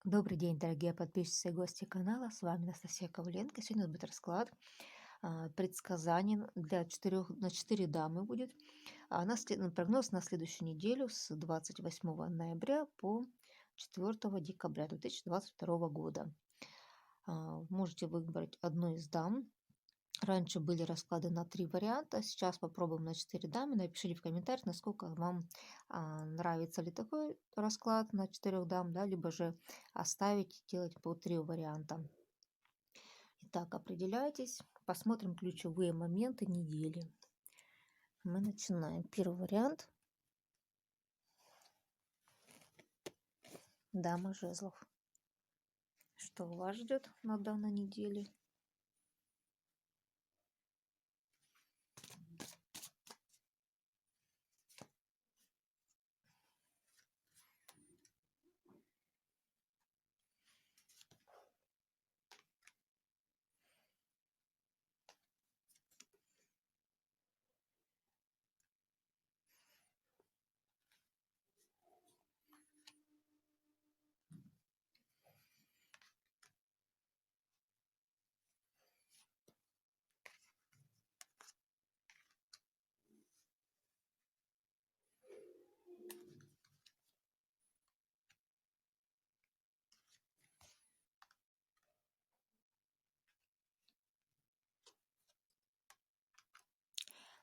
Добрый день, дорогие подписчики и гости канала. С вами Анастасия Коваленко. Сегодня у нас будет расклад предсказаний для 4 дамы будет. Прогноз на следующую неделю с 28 ноября по 4 декабря 2022 года. Можете выбрать одну из дам. Раньше были расклады на 3 варианта, сейчас попробуем на 4 дамы. Напишите в комментариях, насколько вам нравится ли такой расклад на 4 дам, да, либо же оставить, делать по 3 варианта. Итак, определяйтесь, посмотрим ключевые моменты недели. Мы начинаем. Первый вариант. Дама жезлов. Что вас ждет на данной неделе?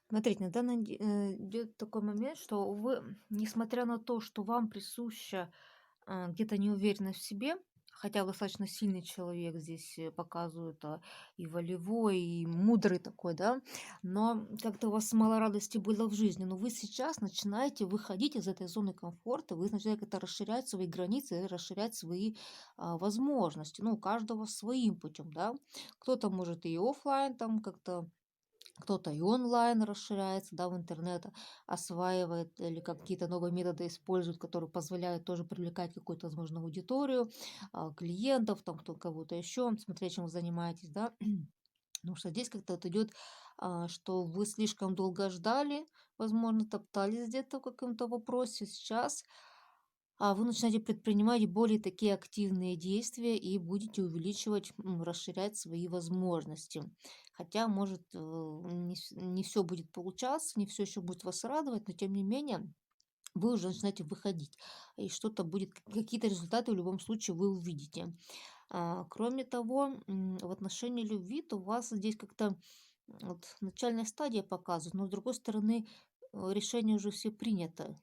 Смотрите, на данный идет такой момент, что вы, несмотря на то, что вам присуща где-то неуверенность в себе, хотя достаточно сильный человек здесь показывает, и волевой, и мудрый такой, да, но как-то у вас мало радости было в жизни, но вы сейчас начинаете выходить из этой зоны комфорта, вы начинаете как-то расширять свои границы, расширять свои возможности, ну, у каждого своим путем, да, кто-то может и оффлайн там как-то, кто-то и онлайн расширяется, да, в интернет осваивает или какие-то новые методы использует, которые позволяют тоже привлекать какую-то, возможно, аудиторию, клиентов, там, кто кого-то еще, смотря чем вы занимаетесь, да. Потому что здесь как-то вот идет, что вы слишком долго ждали, возможно, топтались где-то в каком-то вопросе. Сейчас вы начинаете предпринимать более такие активные действия и будете увеличивать, расширять свои возможности. Хотя, может, не все будет получаться, не все еще будет вас радовать, но тем не менее вы уже начинаете выходить. И что-то будет, какие-то результаты в любом случае вы увидите. Кроме того, в отношении любви, то у вас здесь как-то вот начальная стадия показывает, но с другой стороны, решения уже все принято,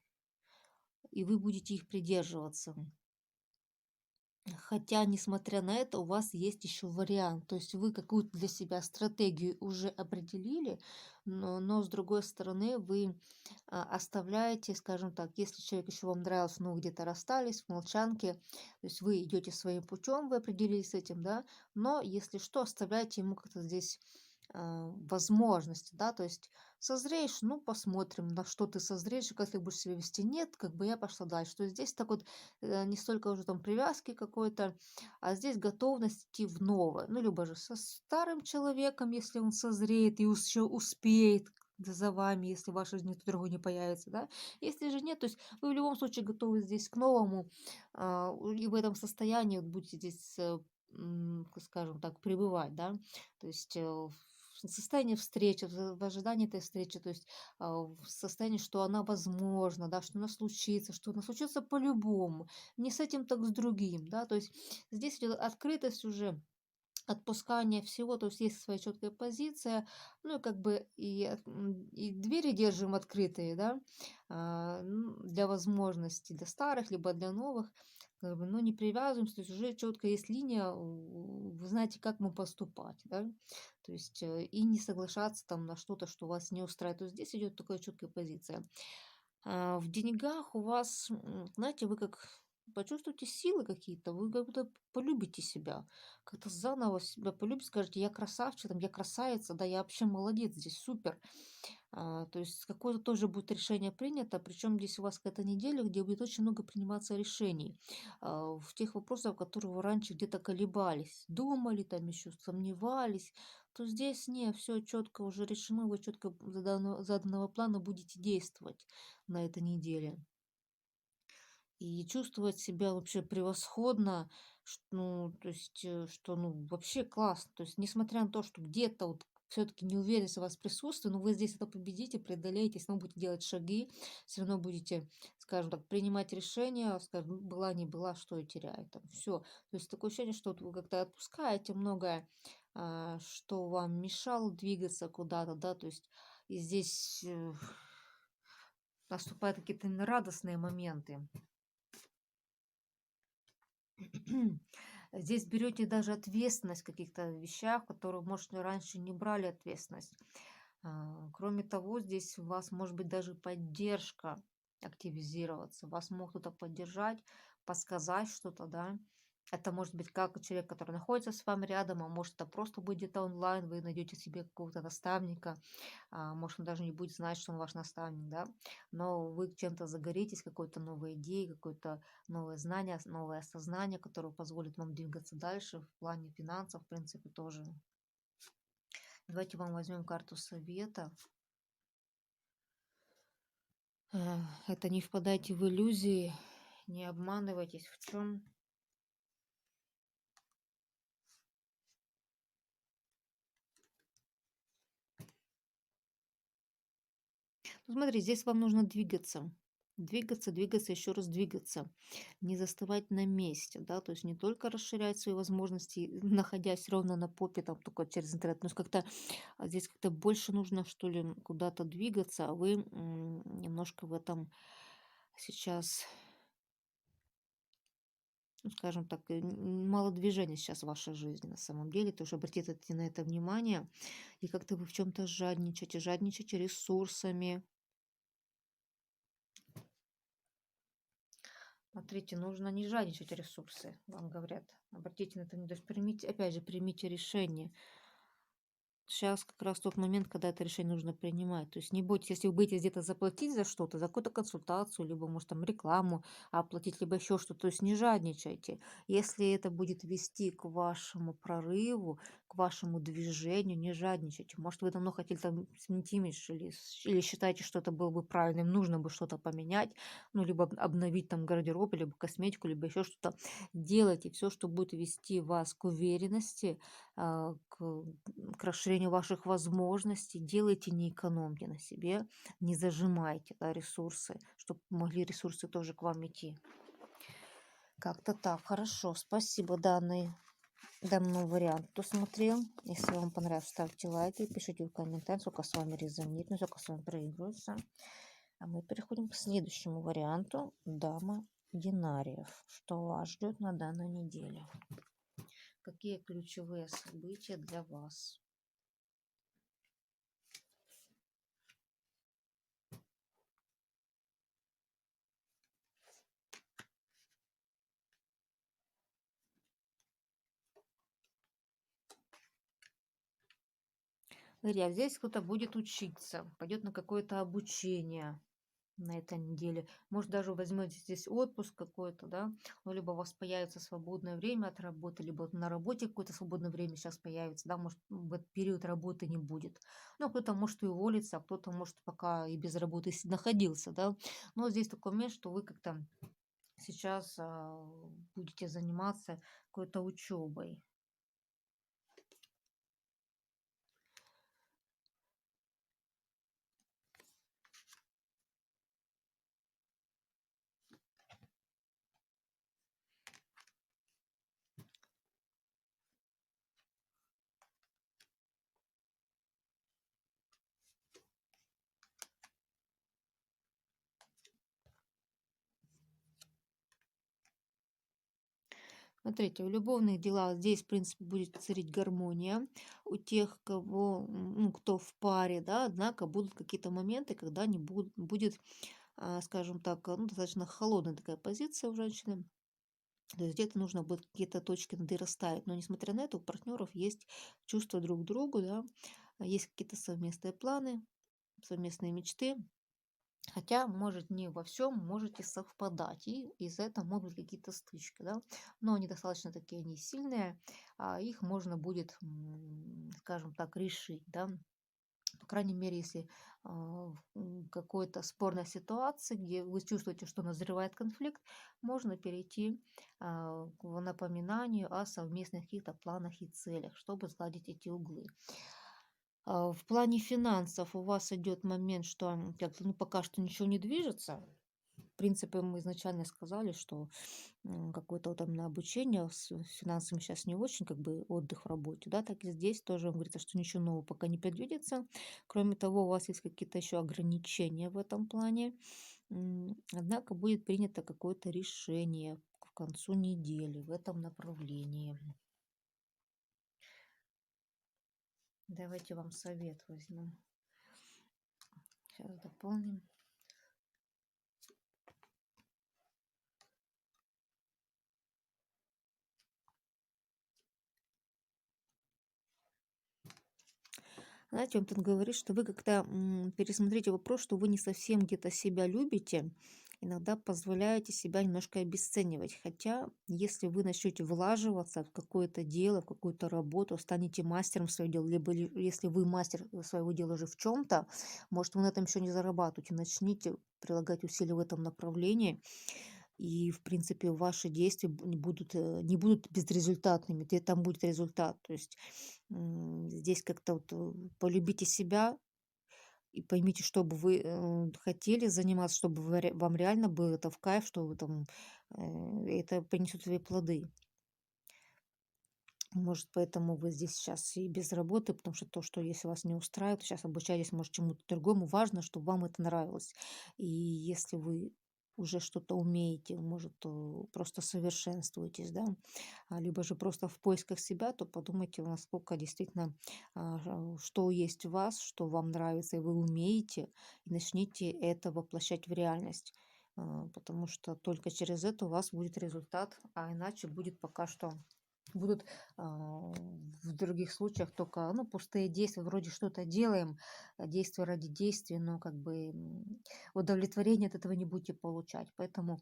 и вы будете их придерживаться. Хотя, несмотря на это, у вас есть еще вариант. То есть вы какую-то для себя стратегию уже определили, но с другой стороны вы оставляете, скажем так, если человек еще вам нравился, но вы где-то расстались в молчанке, то есть вы идете своим путем, вы определились с этим, да, но если что, оставляете ему как-то здесь возможности, да, то есть созреешь, ну, посмотрим, на что ты созреешь, и как ты будешь себя вести. Нет, как бы я пошла дальше. То есть здесь так вот не столько уже там привязки какой-то, а здесь готовность идти в новое. Ну, либо же со старым человеком, если он созреет и еще успеет за вами, если в вашей жизни кто другой не появится, да. Если же нет, то есть вы в любом случае готовы здесь к новому, и в этом состоянии вот будете здесь, скажем так, пребывать, да. То есть в состоянии встречи, в ожидании этой встречи, то есть в состоянии, что она возможна, да, что она случится по-любому, не с этим, так с другим, да, то есть здесь идет открытость уже, отпускание всего, то есть есть своя четкая позиция, ну и как бы и двери держим открытые, да, для возможностей, для старых, либо для новых, как бы, но не привязываемся, то есть уже четко есть линия, вы знаете, как мы поступать, да, то есть и не соглашаться там на что-то, что вас не устраивает, то есть здесь идет такая четкая позиция. В деньгах у вас, знаете, вы как почувствуете силы какие-то, вы как будто полюбите себя, как-то заново себя полюбите, скажете, я красавчик, там, я красавица, да, я вообще молодец, здесь супер. То есть какое-то тоже будет решение принято, причем здесь у вас какая-то неделя, где будет очень много приниматься решений в тех вопросах, которые вы раньше где-то колебались, думали, там еще сомневались, то здесь не, все четко уже решено, вы четко заданного плана будете действовать на этой неделе. и чувствовать себя вообще превосходно, ну, то есть, что, ну, вообще классно. То есть, несмотря на то, что где-то вот все-таки неуверенность у вас присутствует, но вы здесь это победите, преодолеете, снова будете делать шаги, все равно будете, скажем так, принимать решения, скажем, «Ну, была не была, что и теряет, там, все. То есть такое ощущение, что вот вы как-то отпускаете многое, что вам мешало двигаться куда-то, да, то есть и здесь наступают какие-то именно радостные моменты. Здесь берете даже ответственность в каких-то вещах, которые, может, раньше не брали ответственность. Кроме того, здесь у вас может быть даже поддержка активизироваться. Вас могут кто-то поддержать, подсказать что-то, да. Это может быть как человек, который находится с вами рядом, а может это просто будет где-то онлайн, вы найдете себе какого-то наставника, может он даже не будет знать, что он ваш наставник, да, но вы чем-то загоритесь, какой-то новой идеей, какой-то новое знание, новое осознание, которое позволит вам двигаться дальше в плане финансов, в принципе, тоже. Давайте вам возьмем карту совета. Это не впадайте в иллюзии, не обманывайтесь в чем. Ну, смотри, здесь вам нужно двигаться. Двигаться, двигаться, еще раз двигаться. Не застывать на месте, да, то есть не только расширять свои возможности, находясь ровно на попе, там, только через интернет, но как-то здесь как-то больше нужно, что ли, куда-то двигаться, а вы немножко в этом сейчас, ну, скажем так, мало движения сейчас в вашей жизни на самом деле, тоже обратите на это внимание, и как-то вы в чем-то жадничаете ресурсами. Смотрите, нужно не жадничать ресурсы, вам говорят. Обратите на это внимание. То есть примите, опять же, примите решение. Сейчас как раз тот момент, когда это решение нужно принимать. То есть не бойтесь, если вы будете где-то заплатить за что-то, за какую-то консультацию, либо, может, там рекламу оплатить, либо еще что-то, то есть не жадничайте. Если это будет вести к вашему прорыву, к вашему движению, не жадничайте. Может, вы давно хотели там сменить имидж или считаете, что это было бы правильным, нужно бы что-то поменять, ну, либо обновить там гардероб, либо косметику, либо еще что-то. Делайте все, что будет вести вас к уверенности, к расширению ваших возможностей. Делайте, не экономьте на себе, не зажимайте, да, ресурсы, чтобы могли ресурсы тоже к вам идти. Как-то так. Хорошо. Спасибо, данный вариант, кто смотрел. Если вам понравилось, ставьте лайки, пишите в комментариях, сколько с вами резонирует, сколько с вами проигрывается. А мы переходим к следующему варианту. Дама динариев. Что вас ждет на данной неделе? Какие ключевые события для вас? Смотри, здесь кто-то будет учиться, пойдет на какое-то обучение на этой неделе. Может, даже возьмете здесь отпуск какой-то, да, ну, либо у вас появится свободное время от работы, либо вот на работе какое-то свободное время сейчас появится, да, может, в этот период работы не будет. Ну, кто-то может и уволиться, а кто-то может пока и без работы находился, да. Но здесь такой момент, что вы как-то сейчас будете заниматься какой-то учебой. Смотрите, в любовных делах здесь, в принципе, будет царить гармония у тех, кого, ну, кто в паре, да, однако будут какие-то моменты, когда не будет, скажем так, ну, достаточно холодная такая позиция у женщины. То есть где-то нужно будет какие-то точки над «и» расставить. Но несмотря на это, у партнеров есть чувство друг к другу, да, есть какие-то совместные планы, совместные мечты. Хотя, может, не во всем можете совпадать, и из-за этого могут быть какие-то стычки, да, но они достаточно такие не сильные, их можно будет, скажем так, решить, да. по крайней мере, если в какой-то спорной ситуации, где вы чувствуете, что назревает конфликт, можно перейти к напоминанию о совместных каких-то планах и целях, чтобы сгладить эти углы. В плане финансов у вас идет момент, что как-то, ну, пока что ничего не движется. В принципе, мы изначально сказали, что какое-то вот именно обучение с финансами сейчас не очень, как бы отдых в работе, да, так и здесь тоже говорится, что ничего нового пока не предвидится. Кроме того, у вас есть какие-то еще ограничения в этом плане. Однако будет принято какое-то решение к концу недели в этом направлении. Давайте вам совет возьмем. Сейчас дополним. Знаете, он тут говорит, что вы как-то пересмотрите вопрос, что вы не совсем где-то себя любите, иногда позволяете себя немножко обесценивать. Хотя, если вы начнете влаживаться в какое-то дело, в какую-то работу, станете мастером своего дела, либо если вы мастер своего дела уже в чем-то, может, вы на этом еще не зарабатываете, начните прилагать усилия в этом направлении, и, в принципе, ваши действия не будут безрезультатными, там будет результат. То есть здесь как-то вот полюбите себя и поймите, что бы вы хотели заниматься, чтобы вам реально было это в кайф, что вы там, это принесет свои плоды. Может, поэтому вы здесь сейчас и без работы, потому что то, что если вас не устраивает, сейчас обучаетесь, может, чему-то другому. Важно, чтобы вам это нравилось. И если вы уже что-то умеете, может, просто совершенствуетесь, да, либо же просто в поисках себя, то подумайте, насколько действительно, что есть в вас, что вам нравится, и вы умеете, и начните это воплощать в реальность. Потому что только через это у вас будет результат, а иначе будет пока что будут в других случаях только, ну, пустые действия, вроде что-то делаем, действия ради действий, но как бы удовлетворения от этого не будете получать. Поэтому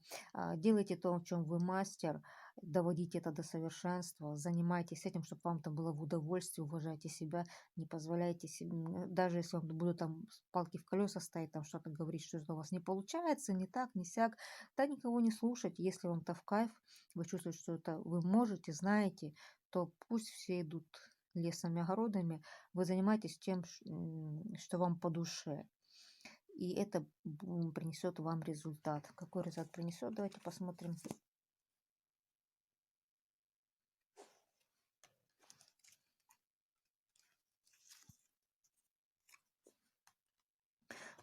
делайте то, в чем вы мастер, доводите это до совершенства, занимайтесь этим, чтобы вам это было в удовольствие, уважайте себя, не позволяйте себе, даже если вам будут там палки в колеса ставить, там что-то говорить, что у вас не получается, не так, не сяк, да никого не слушать, если вам-то в кайф, вы чувствуете, что это вы можете, знаете, то пусть все идут лесами, огородами, вы занимаетесь тем, что вам по душе. И это принесет вам результат. Какой результат принесет? Давайте посмотрим.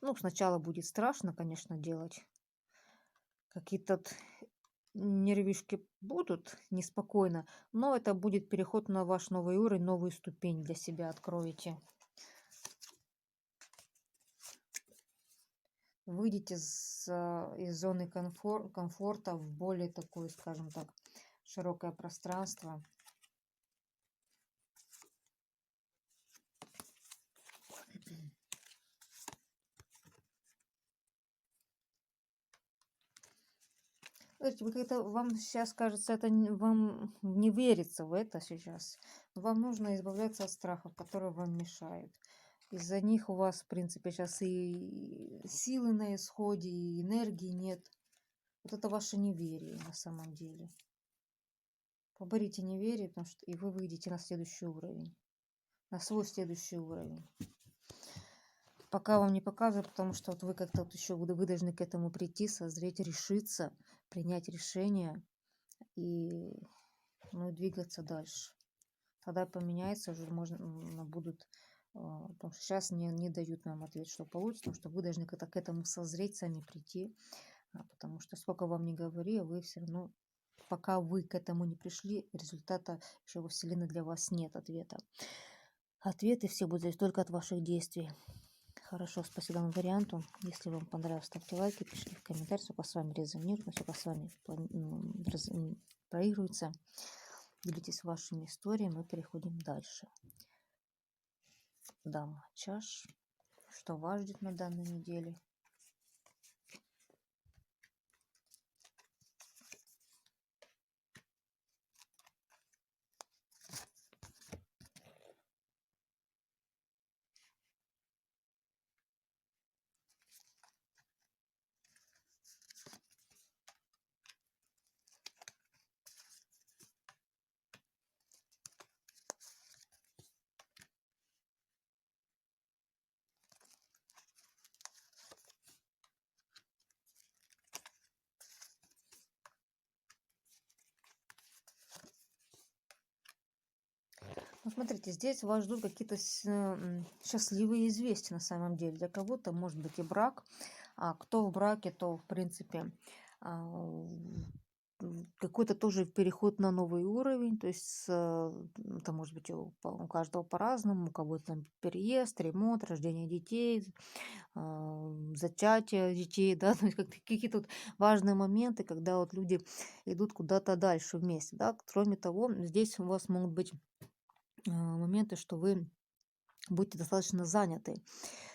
Ну, сначала будет страшно, конечно, делать. Какие-то нервишки будут неспокойно, но это будет переход на ваш новый уровень, новую ступень для себя откроете. Выйдите из зоны комфорта в более такое, скажем так, широкое пространство. Знаете, вы как-то вам сейчас кажется, это вам не верится в это сейчас. Вам нужно избавляться от страхов, которые вам мешают. Из-за них у вас, в принципе, сейчас и силы на исходе, и энергии нет. Вот это ваше неверие на самом деле. Поборите неверие, потому что и вы выйдете на следующий уровень, на свой следующий уровень. Пока вам не показываю, потому что вот вы как-то вот еще вы должны к этому прийти, созреть, решиться, принять решение и, ну, двигаться дальше. Тогда поменяется, уже можно будут, потому что сейчас не дают нам ответ, что получится, потому что вы должны как-то к этому созреть, сами прийти, потому что сколько вам не говори, вы все равно, пока вы к этому не пришли, результата еще во Вселенной для вас нет ответа. Ответы все будут зависеть только от ваших действий. Хорошо, спасибо данному варианту. Если вам понравилось, ставьте лайки, пишите в комментариях, сколько с вами резонирует, сколько с вами проигрывается. Делитесь вашими историями, мы переходим дальше. Дама чаш. Что вас ждет на данной неделе? Ну, смотрите, здесь вас ждут какие-то счастливые известия на самом деле. Для кого-то может быть и брак, а кто в браке, то, в принципе, а, какой-то тоже переход на новый уровень, то есть это может быть у каждого по-разному, у кого-то там переезд, ремонт, рождение детей, зачатие детей, да, то есть какие-то вот важные моменты, когда вот люди идут куда-то дальше вместе, да. Кроме того, здесь у вас могут быть моменты, что вы будьте достаточно заняты.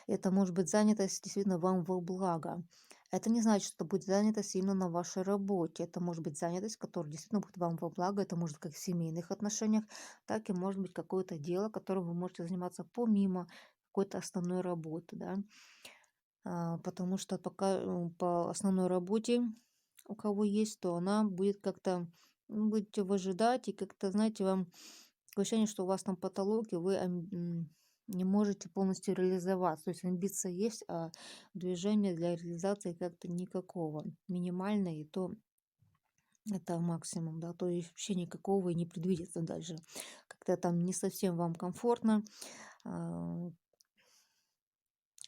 Это может быть занятость действительно вам во благо. Это не значит, что будет занятость именно на вашей работе. Это может быть занятость, которая действительно будет вам во благо. Это может быть как в семейных отношениях, так и может быть какое-то дело, которым вы можете заниматься помимо какой-то основной работы, да. Потому что пока по основной работе у кого есть, то она будет как-то будете выжидать и как-то, знаете, вам такое ощущение, что у вас там потолок, и вы не можете полностью реализоваться. То есть амбиция есть, а движения для реализации как-то никакого. Минимально, и то это максимум, да, то есть вообще никакого и не предвидится дальше. Как-то там не совсем вам комфортно, а,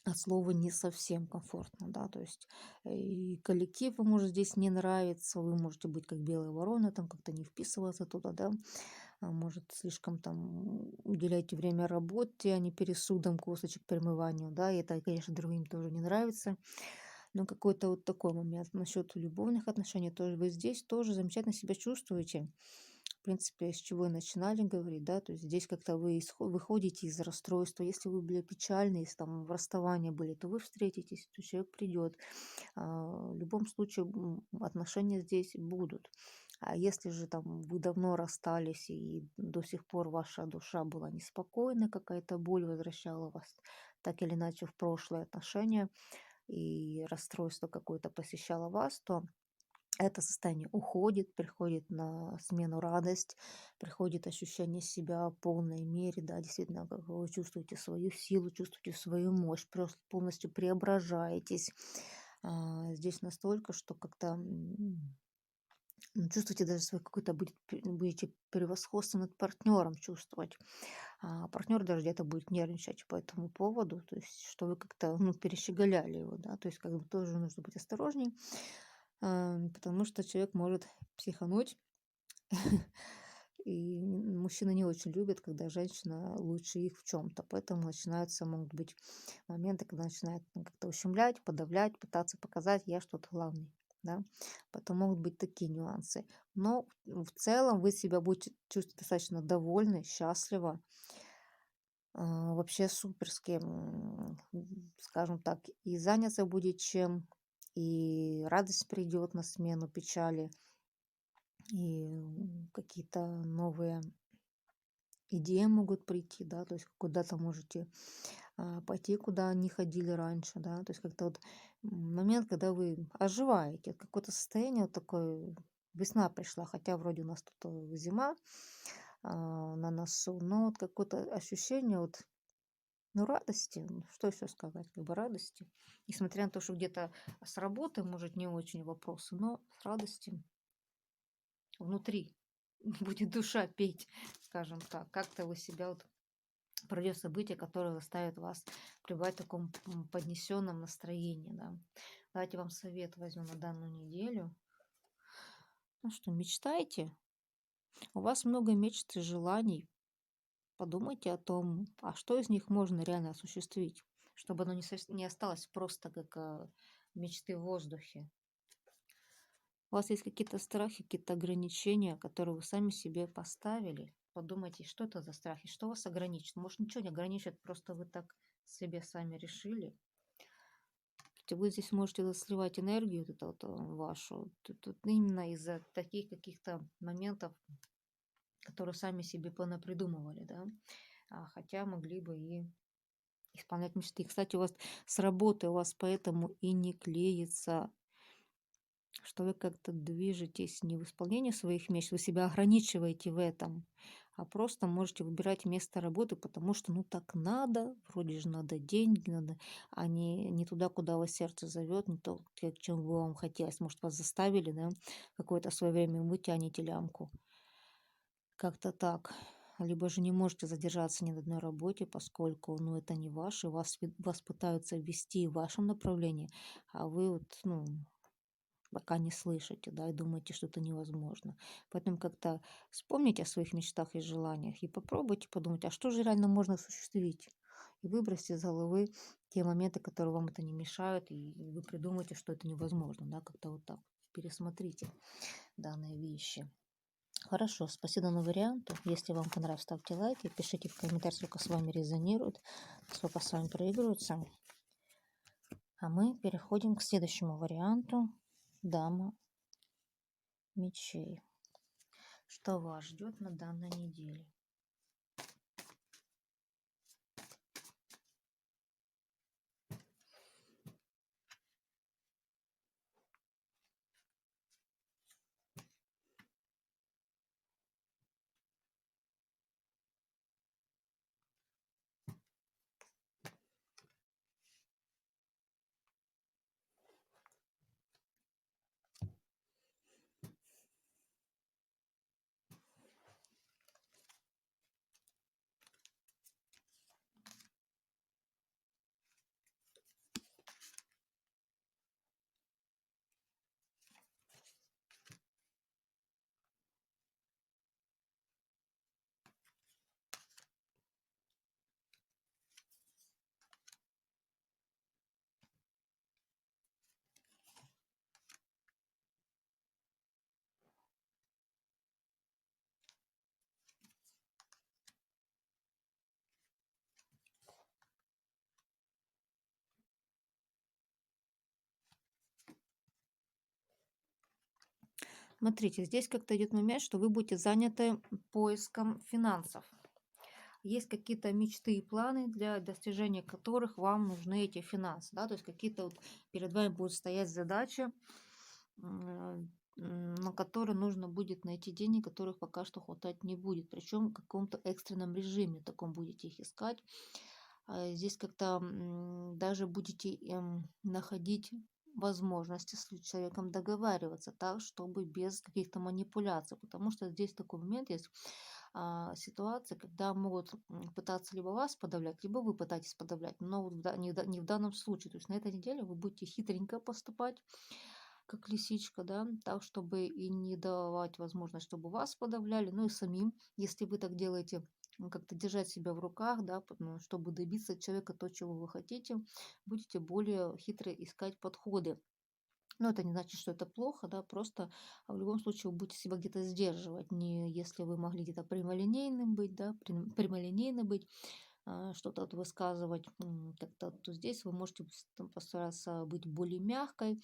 от слова не совсем комфортно, да, то есть и коллектив вам может здесь не нравится, вы можете быть как белая ворона, там как-то не вписываться туда, да, может слишком там уделяете время работе, а не пересудам, косточек, перемыванию, да, и это, конечно, другим тоже не нравится, но какой-то вот такой момент. Насчет любовных отношений тоже вы здесь тоже замечательно себя чувствуете. В принципе, с чего и начинали говорить, да, то есть здесь как-то вы выходите из расстройства. Если вы были печальны, если там в расставании были, то вы встретитесь, то человек придет. В любом случае отношения здесь будут. А если же там вы давно расстались и до сих пор ваша душа была неспокойна, какая-то боль возвращала вас так или иначе в прошлые отношения, и расстройство какое-то посещало вас, то это состояние уходит, приходит на смену радость, приходит ощущение себя в полной мере, да, действительно, как вы чувствуете свою силу, чувствуете свою мощь, просто полностью преображаетесь. Здесь настолько, что как-то чувствуете даже свой какой-то будете превосходство над партнером чувствовать. Партнер даже где-то будет нервничать по этому поводу, то есть что вы как-то перещеголяли его, да, то есть как бы тоже нужно быть осторожней, потому что человек может психануть, и мужчины не очень любят, когда женщина лучше их в чем-то, поэтому могут быть моменты, когда начинают как-то ущемлять, подавлять, пытаться показать, я что-то главный, да, потом могут быть такие нюансы, но в целом вы себя будете чувствовать достаточно довольны, счастливо, вообще суперски, скажем так, и заняться будет чем, и радость придет на смену печали, и какие-то новые идеи могут прийти, да, то есть куда-то можете пойти, куда не ходили раньше, да, то есть как-то вот момент, когда вы оживаете, какое-то состояние вот такое, весна пришла, хотя вроде у нас тут зима на носу, но вот какое-то ощущение вот, ну, радости, что еще сказать, как бы радости, несмотря на то, что где-то с работы, может, не очень вопросы, но с радости внутри будет душа петь, скажем так. Как-то вы себя вот пройдет событие, которое заставит вас пребывать в таком поднесенном настроении, да. Давайте вам совет возьму на данную неделю. Ну что, мечтайте. У вас много мечт и желаний. Подумайте о том, а что из них можно реально осуществить, чтобы оно не осталось просто как мечты в воздухе. У вас есть какие-то страхи, какие-то ограничения, которые вы сами себе поставили. Подумайте, что это за страхи, что вас ограничит. Может, ничего не ограничивает, просто вы так себе сами решили. Вы здесь можете сливать энергию вот эту вот, вашу тут именно из-за таких каких-то моментов, которые сами себе понапридумывали, да. Хотя могли бы и исполнять мечты. Кстати, у вас с работы у вас поэтому и не клеится, что вы как-то движетесь не в исполнении своих мечт, вы себя ограничиваете в этом, а просто можете выбирать место работы, потому что ну так надо, вроде же надо деньги, надо, а не туда, куда вас сердце зовет, не то, чем бы вам хотелось. Может, вас заставили, да, какое-то свое время, вы тянете лямку. Как-то так. либо же не можете задержаться ни на одной работе, поскольку, ну, это не ваше, вас пытаются ввести в вашем направлении, а вы вот, ну, пока не слышите, да, и думаете, что это невозможно. Поэтому как-то вспомните о своих мечтах и желаниях и попробуйте подумать, а что же реально можно осуществить? И выбросьте из головы те моменты, которые вам это не мешают, и вы придумаете, что это невозможно, да, как-то вот так. Пересмотрите данные вещи. Хорошо, спасибо за варианты. Если вам понравилось, ставьте лайки, пишите в комментариях, сколько с вами резонирует, сколько с вами проигрывается. А мы переходим к следующему варианту. Дама мечей. Что вас ждет на данной неделе? Смотрите, здесь как-то идет момент, что вы будете заняты поиском финансов. Есть какие-то мечты и планы, для достижения которых вам нужны эти финансы, да, то есть какие-то вот перед вами будут стоять задачи, на которые нужно будет найти денег, которых пока что хватать не будет, причем в каком-то экстренном режиме таком будете их искать. Здесь как-то даже будете находить возможности с человеком договариваться так, чтобы без каких-то манипуляций, потому что здесь такой момент есть, ситуации, когда могут пытаться либо вас подавлять, либо вы пытаетесь подавлять, но вот не в данном случае. То есть на этой неделе вы будете хитренько поступать, как лисичка, да, так, чтобы и не давать возможность, чтобы вас подавляли, ну и самим, если вы так делаете, как-то держать себя в руках, да, чтобы добиться от человека то, чего вы хотите, будете более хитро искать подходы. Но это не значит, что это плохо, да, просто в любом случае вы будете себя где-то сдерживать. Не если вы могли где-то прямолинейным быть, да, прямолинейно быть, что-то вот высказывать как-то, то здесь вы можете постараться быть более мягкой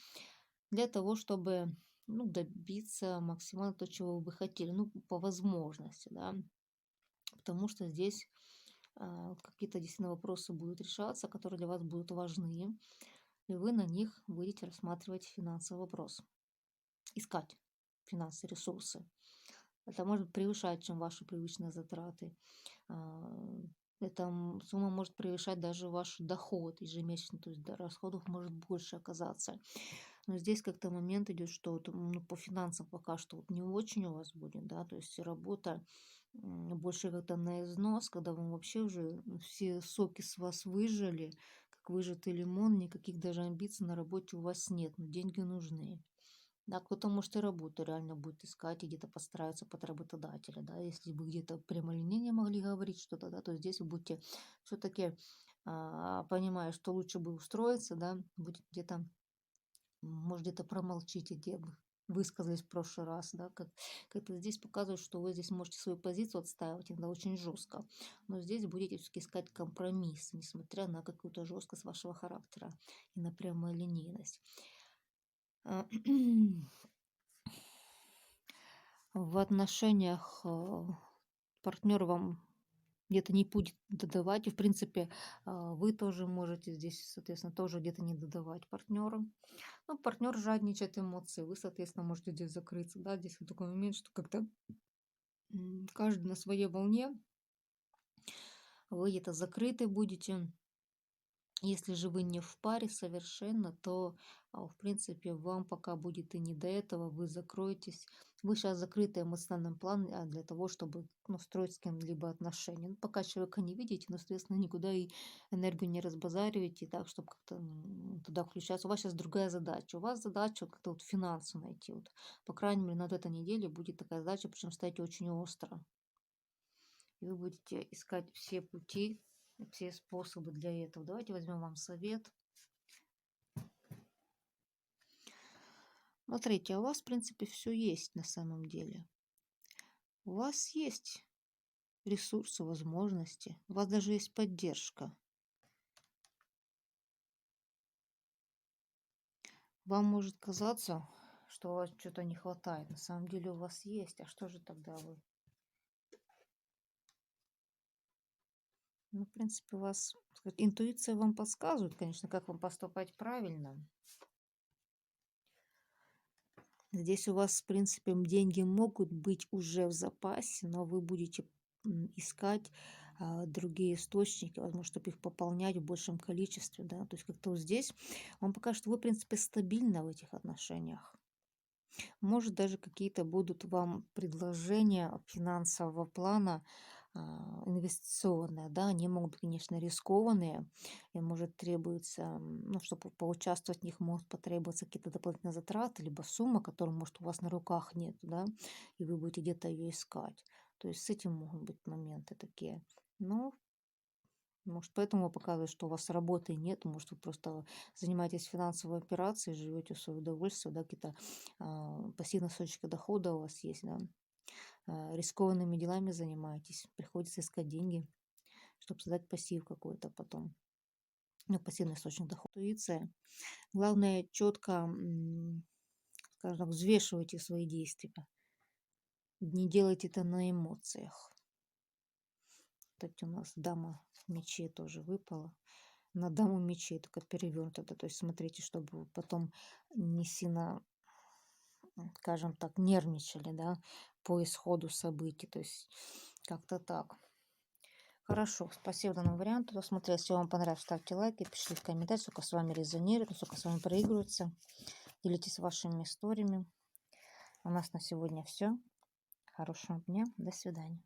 для того, чтобы, ну, добиться максимально то, чего вы бы хотели, ну, по возможности, да, потому что здесь вот какие-то действительно вопросы будут решаться, которые для вас будут важны, и вы на них будете рассматривать финансовый вопрос, искать финансовые ресурсы. Это может превышать, чем ваши привычные затраты. А, Эта сумма может превышать даже ваш доход ежемесячно, то есть расходов может больше оказаться. Но здесь как-то момент идет, что вот, ну, по финансам пока что вот не очень у вас будет, да, то есть работа больше как-то на износ, когда вы вообще уже все соки с вас выжали, как выжатый лимон, никаких даже амбиций на работе у вас нет, но деньги нужны. Да, кто-то, может, и работу реально будет искать и где-то подстраиваться под работодателя, да, если вы где-то прямолинейно могли говорить что-то, да, то здесь вы будете все-таки, понимая, что лучше бы устроиться, да, будет где-то, может, где-то промолчите, где вы высказались в прошлый раз, да, как-то здесь показывает, что вы здесь можете свою позицию отстаивать, иногда очень жестко, но здесь будете все-таки искать компромисс, несмотря на какую-то жесткость вашего характера и на прямолинейность. В отношениях партнер вам где-то не будет додавать, и в принципе вы тоже можете здесь, соответственно, тоже где-то не додавать партнеру. Ну, партнер жадничает эмоции, вы, соответственно, можете здесь закрыться, да, здесь вот такой момент, что как-то каждый на своей волне, вы где-то закрыты будете, Если же вы не в паре совершенно, то, в принципе, вам пока будет и не до этого, вы закроетесь. Вы сейчас закрыты в эмоциональном плане для того, чтобы ну, строить с кем-либо отношения. Ну, пока человека не видите, но, соответственно, никуда и энергию не разбазариваете, так, чтобы как-то туда включаться. У вас сейчас другая задача. У вас задача вот как-то вот финансы найти. Вот, по крайней мере, на вот этой неделе будет такая задача, причем стоять очень остро. И вы будете искать все пути, все способы для этого. Давайте возьмем вам совет. Смотрите, а у вас, в принципе, все есть на самом деле. У вас есть ресурсы, возможности, у вас даже есть поддержка. Вам может казаться, что у вас что-то не хватает. На самом деле у вас есть. А что же тогда вы? Ну, в принципе, у вас интуиция вам подсказывает, конечно, как вам поступать правильно. Здесь у вас, в принципе, деньги могут быть уже в запасе, но вы будете искать другие источники, возможно, чтобы их пополнять в большем количестве, да, то есть как-то вот здесь вам покажет, что вы, в принципе, стабильны в этих отношениях. Может, даже какие-то будут вам предложения финансового плана, инвестиционные, да, они могут быть, конечно, рискованные, и может требуется, ну, чтобы поучаствовать в них, могут потребоваться какие-то дополнительные затраты, либо сумма, которую, может, у вас на руках нет, да, и вы будете где-то ее искать. То есть с этим могут быть моменты такие. Но, может, поэтому показывает, что у вас работы нет, может, вы просто занимаетесь финансовой операцией, живете в свое удовольствие, да, какие-то пассивные источники дохода у вас есть, да, рискованными делами занимаетесь, приходится искать деньги, чтобы создать пассив какой-то потом. Ну, пассивный источник дохода. Интуиция. Главное, четко, скажем так, взвешивайте свои действия. Не делайте это на эмоциях. Кстати, у нас дама мечей тоже выпала. На даму мечей только перевернуто. То есть смотрите, чтобы потом не сильно, скажем так, нервничали, да, по исходу событий. То есть как-то так. Хорошо, спасибо за данный вариант. Кто смотрел, если вам понравилось, ставьте лайки, пишите в комментариях, сколько с вами резонирует, сколько с вами проигрывается. Делитесь вашими историями. У нас на сегодня все. Хорошего дня. До свидания.